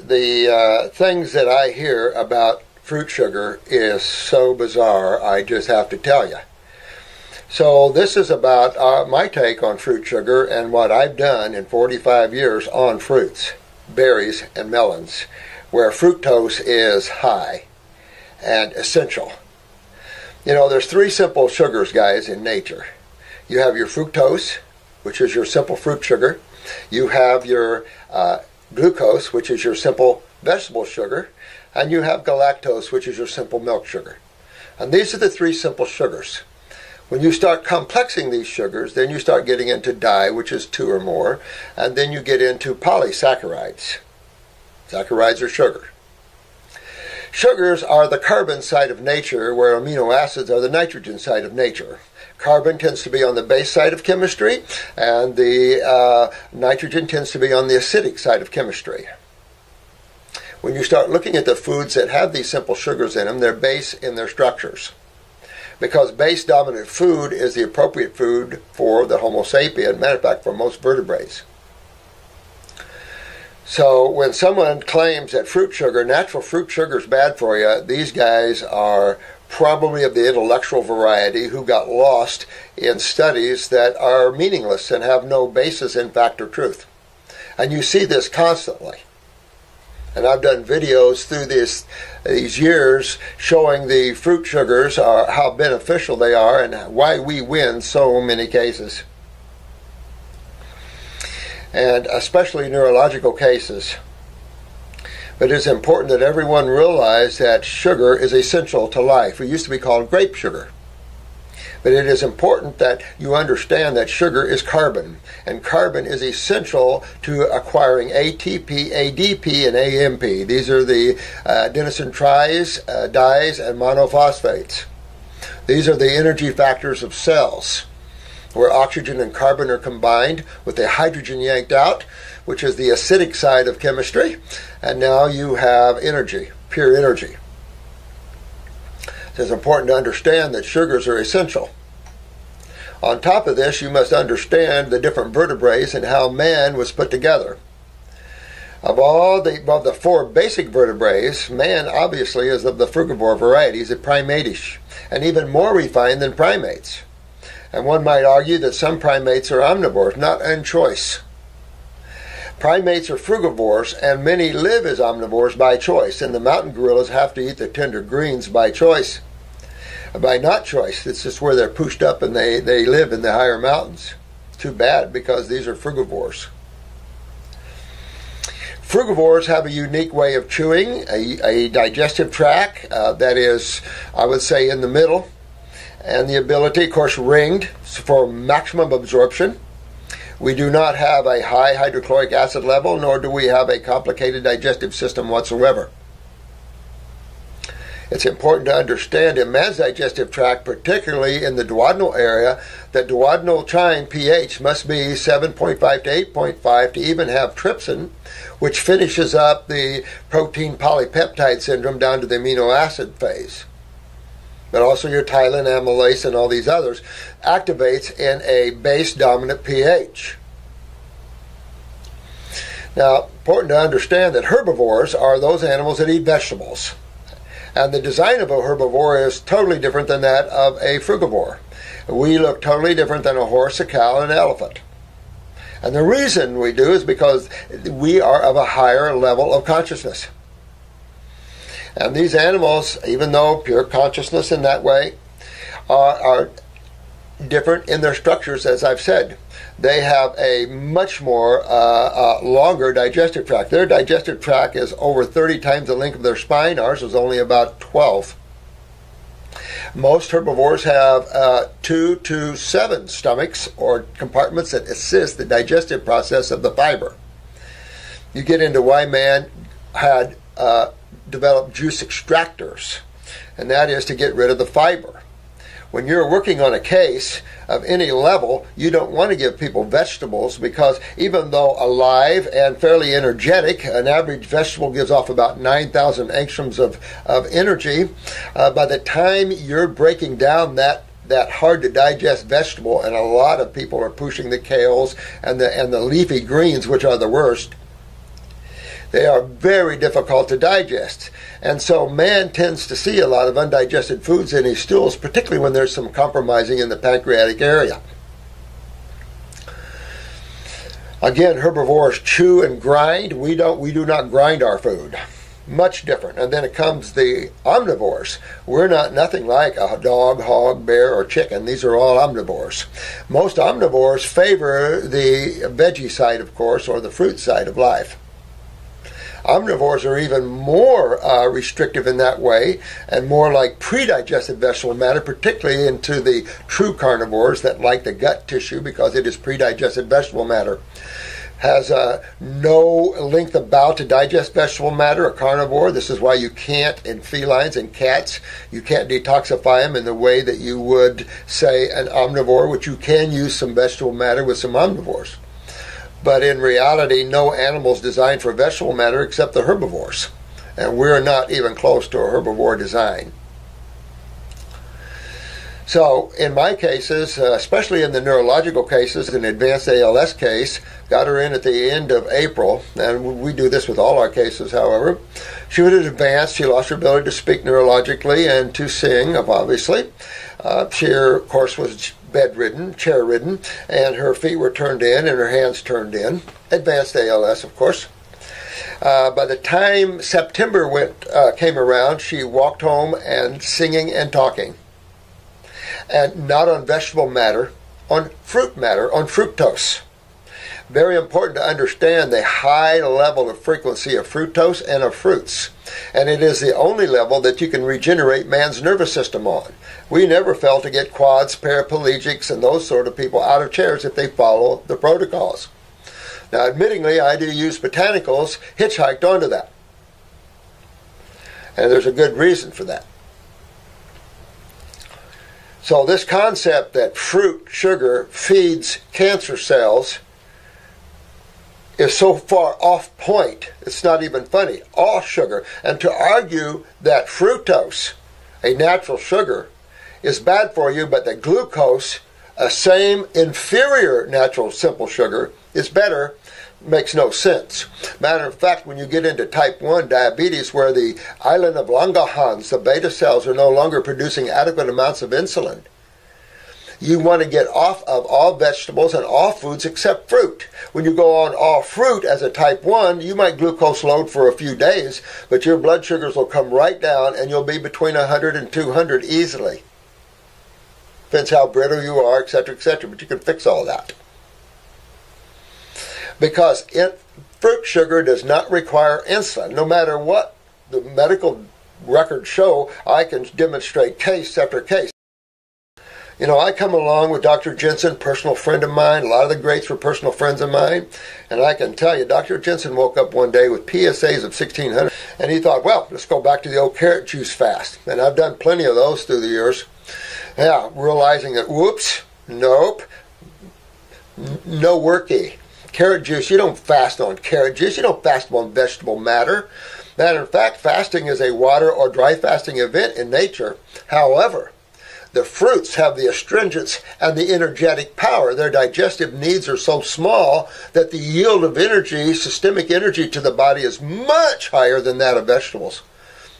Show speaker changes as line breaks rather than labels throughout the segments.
The things that I hear about fruit sugar is so bizarre, I just have to tell you. So this is about my take on fruit sugar and what I've done in 45 years on fruits, berries, and melons, where fructose is high and essential. You know, there's three simple sugars, guys, in nature. You have your fructose, which is your simple fruit sugar. You have your glucose, which is your simple vegetable sugar. And you have galactose, which is your simple milk sugar. And these are the three simple sugars. When you start complexing these sugars, then you start getting into dye, which is 2 or more, and then you get into polysaccharides. Saccharides are sugar. Sugars are the carbon side of nature, where amino acids are the nitrogen side of nature. Carbon tends to be on the base side of chemistry, and the nitrogen tends to be on the acidic side of chemistry. When you start looking at the foods that have these simple sugars in them, they're base in their structures. Because base-dominant food is the appropriate food for the Homo sapien, matter of fact, for most vertebrates. So when someone claims that fruit sugar, natural fruit sugar is bad for you, these guys are probably of the intellectual variety who got lost in studies that are meaningless and have no basis in fact or truth. And you see this constantly. And I've done videos through these years showing the fruit sugars, how beneficial they are, and why we win so many cases. And especially neurological cases. But it's important that everyone realize that sugar is essential to life. It used to be called grape sugar. But it is important that you understand that sugar is carbon, and carbon is essential to acquiring ATP, ADP, and AMP. These are the adenosine tries, dyes, and monophosphates. These are the energy factors of cells, where oxygen and carbon are combined with the hydrogen yanked out, which is the acidic side of chemistry, and now you have energy, pure energy. It's important to understand that sugars are essential. On top of this, you must understand the different vertebrates and how man was put together. Of the 4 basic vertebrates, man obviously is of the frugivore variety. He's a primate-ish, and even more refined than primates. And one might argue that some primates are omnivores, not in choice. Primates are frugivores, and many live as omnivores by choice, and the mountain gorillas have to eat the tender greens by choice. By not choice, it's just where they're pushed up and they live in the higher mountains. Too bad, because these are frugivores. Frugivores have a unique way of chewing, a digestive tract that is, I would say, in the middle, and the ability, of course, ringed for maximum absorption. We do not have a high hydrochloric acid level, nor do we have a complicated digestive system whatsoever. It's important to understand in man's digestive tract, particularly in the duodenal area, that duodenal chyme pH must be 7.5 to 8.5 to even have trypsin, which finishes up the protein polypeptide syndrome down to the amino acid phase. But also your tylan, amylase, and all these others activates in a base-dominant pH. Now, important to understand that herbivores are those animals that eat vegetables. And the design of a herbivore is totally different than that of a frugivore. We look totally different than a horse, a cow, and an elephant. And the reason we do is because we are of a higher level of consciousness. And these animals, even though pure consciousness in that way, are different in their structures, as I've said. They have a much more longer digestive tract. Their digestive tract is over 30 times the length of their spine. Ours is only about 12. Most herbivores have 2 to 7 stomachs or compartments that assist the digestive process of the fiber. You get into why man had developed juice extractors, and that is to get rid of the fiber. When you're working on a case of any level, you don't want to give people vegetables, because even though alive and fairly energetic, an average vegetable gives off about 9,000 angstroms of energy. By the time you're breaking down that hard to digest vegetable, and a lot of people are pushing the kales and the leafy greens, which are the worst, They are very difficult to digest. And so man tends to see a lot of undigested foods in his stools, particularly when there's some compromising in the pancreatic area. Again, herbivores chew and grind. We do not grind our food. Much different. And then it comes the omnivores. We're nothing like a dog, hog, bear, or chicken. These are all omnivores. Most omnivores favor the veggie side, of course, or the fruit side of life. Omnivores are even more restrictive in that way, and more like pre-digested vegetable matter, particularly into the true carnivores that like the gut tissue because it is pre-digested vegetable matter. Has no length of bowel to digest vegetable matter, a carnivore. This is why you can't, in felines and cats, you can't detoxify them in the way that you would, say, an omnivore, which you can use some vegetable matter with some omnivores. But in reality, no animal is designed for vegetable matter except the herbivores. And we're not even close to a herbivore design. So in my cases, especially in the neurological cases, an advanced ALS case, got her in at the end of April, and we do this with all our cases, however. She was advanced. She lost her ability to speak neurologically and to sing, obviously. She, of course, was bedridden, chair-ridden, and her feet were turned in and her hands turned in. Advanced ALS, of course. By the time September came around, she walked home and singing and talking. And not on vegetable matter, on fruit matter, on fructose. Very important to understand the high level of frequency of fructose and of fruits. And it is the only level that you can regenerate man's nervous system on. We never fail to get quads, paraplegics, and those sort of people out of chairs if they follow the protocols. Now, admittingly, I do use botanicals hitchhiked onto that. And there's a good reason for that. So this concept that fruit sugar feeds cancer cells is so far off point, it's not even funny. All sugar. And to argue that fructose, a natural sugar, is bad for you, but that glucose, a same inferior natural simple sugar, is better, makes no sense. Matter of fact, when you get into type 1 diabetes, where the island of Langerhans, the beta cells, are no longer producing adequate amounts of insulin, you want to get off of all vegetables and all foods except fruit. When you go on all fruit as a type 1, you might glucose load for a few days, but your blood sugars will come right down and you'll be between 100 and 200 easily. Depends how brittle you are, etc., etc., but you can fix all that. Because fruit sugar does not require insulin. No matter what the medical records show, I can demonstrate case after case. You know, I come along with Dr. Jensen, personal friend of mine. A lot of the greats were personal friends of mine. And I can tell you, Dr. Jensen woke up one day with PSAs of 1,600. And he thought, well, let's go back to the old carrot juice fast. And I've done plenty of those through the years. Yeah, realizing that, whoops, nope, no worky. Carrot juice, you don't fast on carrot juice. You don't fast on vegetable matter. Matter of fact, fasting is a water or dry fasting event in nature. However, the fruits have the astringents and the energetic power. Their digestive needs are so small that the yield of energy, systemic energy to the body, is much higher than that of vegetables.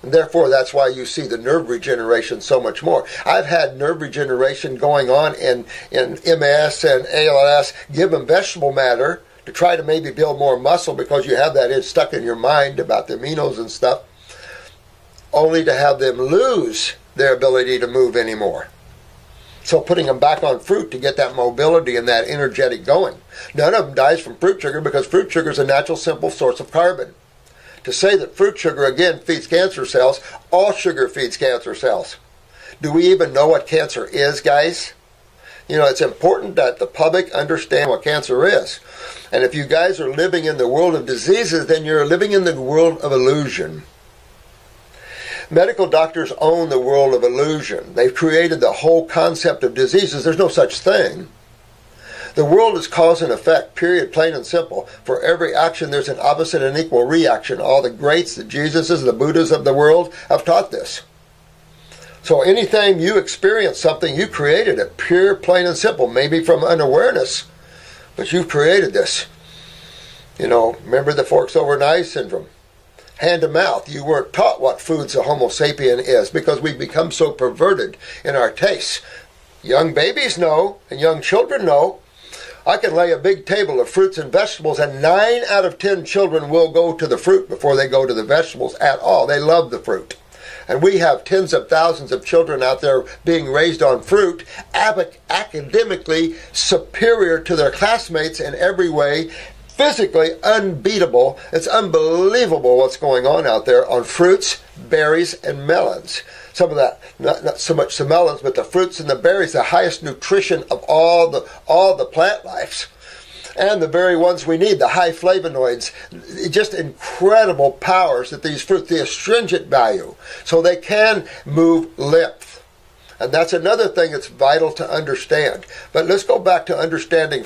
And therefore, that's why you see the nerve regeneration so much more. I've had nerve regeneration going on in MS and ALS. Give them vegetable matter to try to maybe build more muscle because you have that stuck in your mind about the aminos and stuff, only to have them lose their ability to move anymore. So putting them back on fruit to get that mobility and that energetic going. None of them dies from fruit sugar because fruit sugar is a natural simple source of carbon. To say that fruit sugar, again, feeds cancer cells, all sugar feeds cancer cells. Do we even know what cancer is, guys? You know, it's important that the public understand what cancer is. And if you guys are living in the world of diseases, then you're living in the world of illusion. Medical doctors own the world of illusion. They've created the whole concept of diseases. There's no such thing. The world is cause and effect, period, plain and simple. For every action, there's an opposite and equal reaction. All the greats, the Jesuses, the Buddhas of the world have taught this. So anytime you experience something, you created it, pure, plain and simple, maybe from unawareness, but you've created this. Remember the forks over an eye syndrome? Hand to mouth. You weren't taught what foods a Homo sapien is because we've become so perverted in our tastes. Young babies know, and young children know. I can lay a big table of fruits and vegetables, and 9 out of 10 children will go to the fruit before they go to the vegetables at all. They love the fruit. And we have tens of thousands of children out there being raised on fruit, academically superior to their classmates in every way, physically unbeatable. It's unbelievable what's going on out there on fruits, berries, and melons. Some of that, not so much the melons, but the fruits and the berries, the highest nutrition of all the plant lives. And the very ones we need, the high flavonoids, just incredible powers that these fruits, the astringent value, so they can move lymph. And that's another thing that's vital to understand. But let's go back to understanding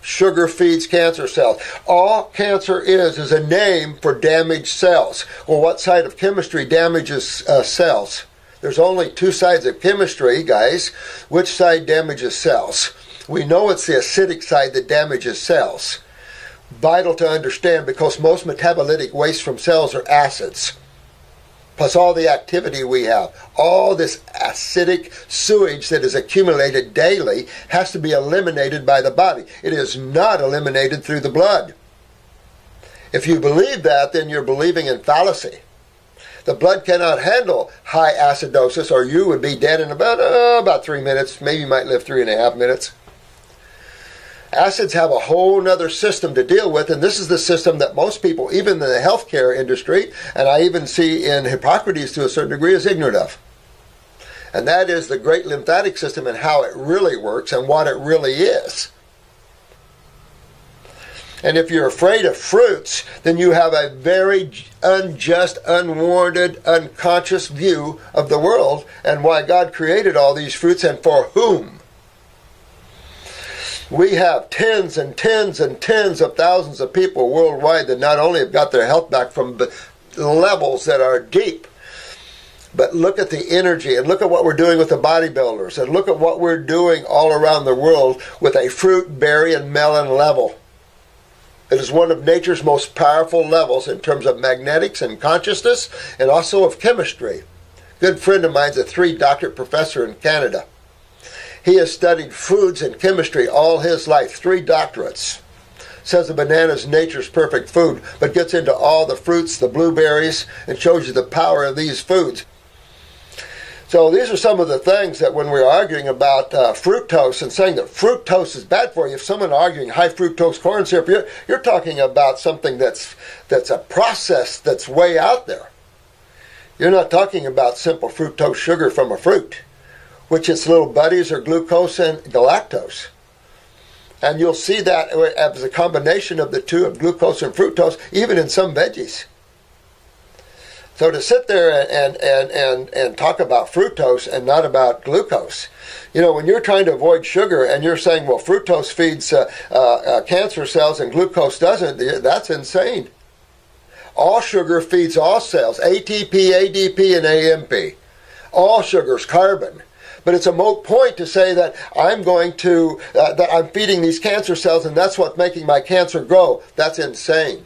sugar feeds cancer cells. All cancer is a name for damaged cells. Well, what side of chemistry damages cells? There's only 2 sides of chemistry, guys. Which side damages cells? We know it's the acidic side that damages cells. Vital to understand because most metabolitic waste from cells are acids. Plus all the activity we have, all this acidic sewage that is accumulated daily has to be eliminated by the body. It is not eliminated through the blood. If you believe that, then you're believing in fallacy. The blood cannot handle high acidosis or you would be dead in about 3 minutes. Maybe you might live 3.5 minutes. Acids have a whole nother system to deal with, and this is the system that most people, even in the healthcare industry, and I even see in Hippocrates to a certain degree, is ignorant of. And that is the great lymphatic system and how it really works and what it really is. And if you're afraid of fruits, then you have a very unjust, unwarranted, unconscious view of the world and why God created all these fruits and for whom. We have tens and tens and tens of thousands of people worldwide that not only have got their health back from levels that are deep, but look at the energy and look at what we're doing with the bodybuilders and look at what we're doing all around the world with a fruit, berry, and melon level. It is one of nature's most powerful levels in terms of magnetics and consciousness and also of chemistry. A good friend of mine's a 3-doctorate professor in Canada. He has studied foods and chemistry all his life, 3 doctorates. Says the banana is nature's perfect food, but gets into all the fruits, the blueberries, and shows you the power of these foods. So these are some of the things that when we're arguing about fructose and saying that fructose is bad for you, if someone arguing high fructose corn syrup, you're talking about something that's a process that's way out there. You're not talking about simple fructose sugar from a fruit, which its little buddies are glucose and galactose. And you'll see that as a combination of the two, of glucose and fructose, even in some veggies. So to sit there and talk about fructose and not about glucose, when you're trying to avoid sugar and you're saying, well, fructose feeds cancer cells and glucose doesn't, that's insane. All sugar feeds all cells, ATP, ADP, and AMP. All sugars, carbon. But it's a moot point to say that that I'm feeding these cancer cells and that's what's making my cancer grow. That's insane.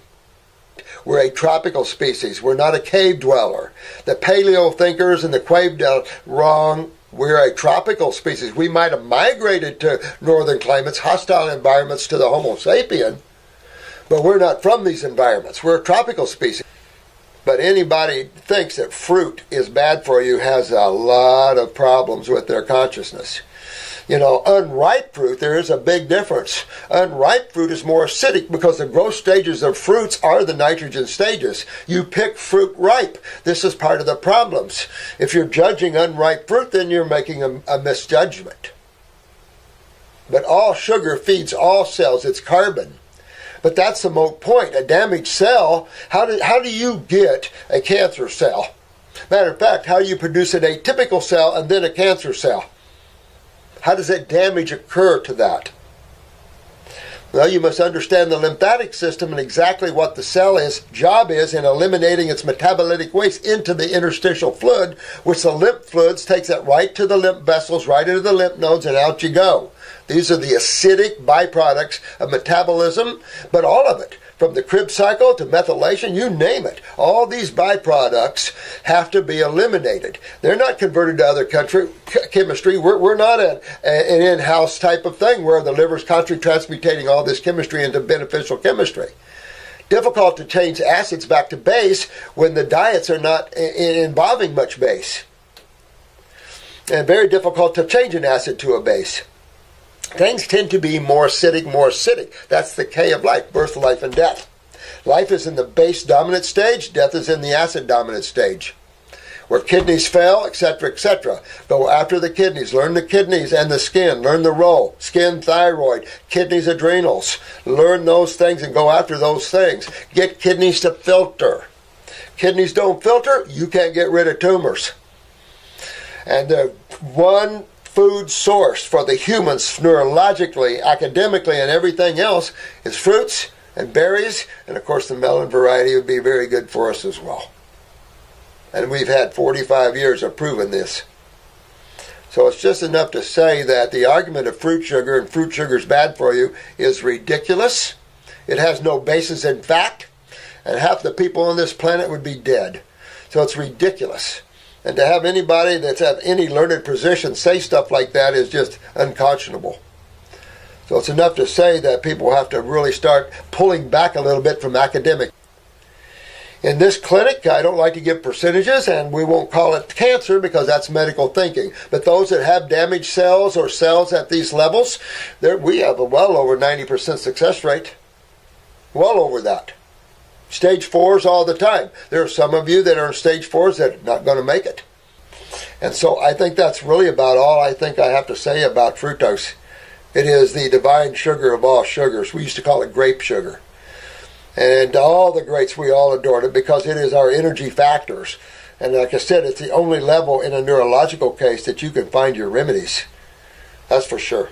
We're a tropical species. We're not a cave dweller. The paleo thinkers and the cave dwellers, wrong. We're a tropical species. We might have migrated to northern climates, hostile environments to the Homo sapien, but we're not from these environments. We're a tropical species. But anybody thinks that fruit is bad for you has a lot of problems with their consciousness. Unripe fruit, there is a big difference. Unripe fruit is more acidic because the growth stages of fruits are the nitrogen stages. You pick fruit ripe. This is part of the problems. If you're judging unripe fruit, then you're making a misjudgment. But all sugar feeds all cells. It's carbon. But that's the moot point. A damaged cell, how do you get a cancer cell? Matter of fact, how do you produce an atypical cell and then a cancer cell? How does that damage occur to that? Well, you must understand the lymphatic system and exactly what the cell's job is in eliminating its metabolitic waste into the interstitial fluid, which the lymph fluids takes it right to the lymph vessels, right into the lymph nodes, and out you go. These are the acidic byproducts of metabolism, but all of it, from the Krebs cycle to methylation, you name it. All these byproducts have to be eliminated. They're not converted to other chemistry. We're not an in-house type of thing where the liver's constantly transmutating all this chemistry into beneficial chemistry. Difficult to change acids back to base when the diets are not involving much base. And very difficult to change an acid to a base. Things tend to be more acidic. That's the K of life, birth, life, and death. Life is in the base dominant stage, death is in the acid dominant stage. Where kidneys fail, etc., etc. Go after the kidneys. Learn the kidneys and the skin. Learn the role. Skin, thyroid, kidneys, adrenals. Learn those things and go after those things. Get kidneys to filter. Kidneys don't filter, you can't get rid of tumors. And the one food source for the humans neurologically, academically, and everything else is fruits and berries, and of course the melon variety would be very good for us as well. And we've had 45 years of proving this. So it's just enough to say that the argument of fruit sugar and fruit sugar is bad for you is ridiculous. It has no basis in fact, and half the people on this planet would be dead. So it's ridiculous. And to have anybody that's at any learned position say stuff like that is just unconscionable. So it's enough to say that people have to really start pulling back a little bit from academic. In this clinic, I don't like to give percentages, and we won't call it cancer because that's medical thinking. But those that have damaged cells or cells at these levels, we have a well over 90% success rate. Well over that. Stage 4s all the time. There are some of you that are in stage 4s that are not going to make it. And so I think that's really about all I think I have to say about fructose. It is the divine sugar of all sugars. We used to call it grape sugar. And all the greats, we all adored it because it is our energy factors. And like I said, it's the only level in a neurological case that you can find your remedies. That's for sure.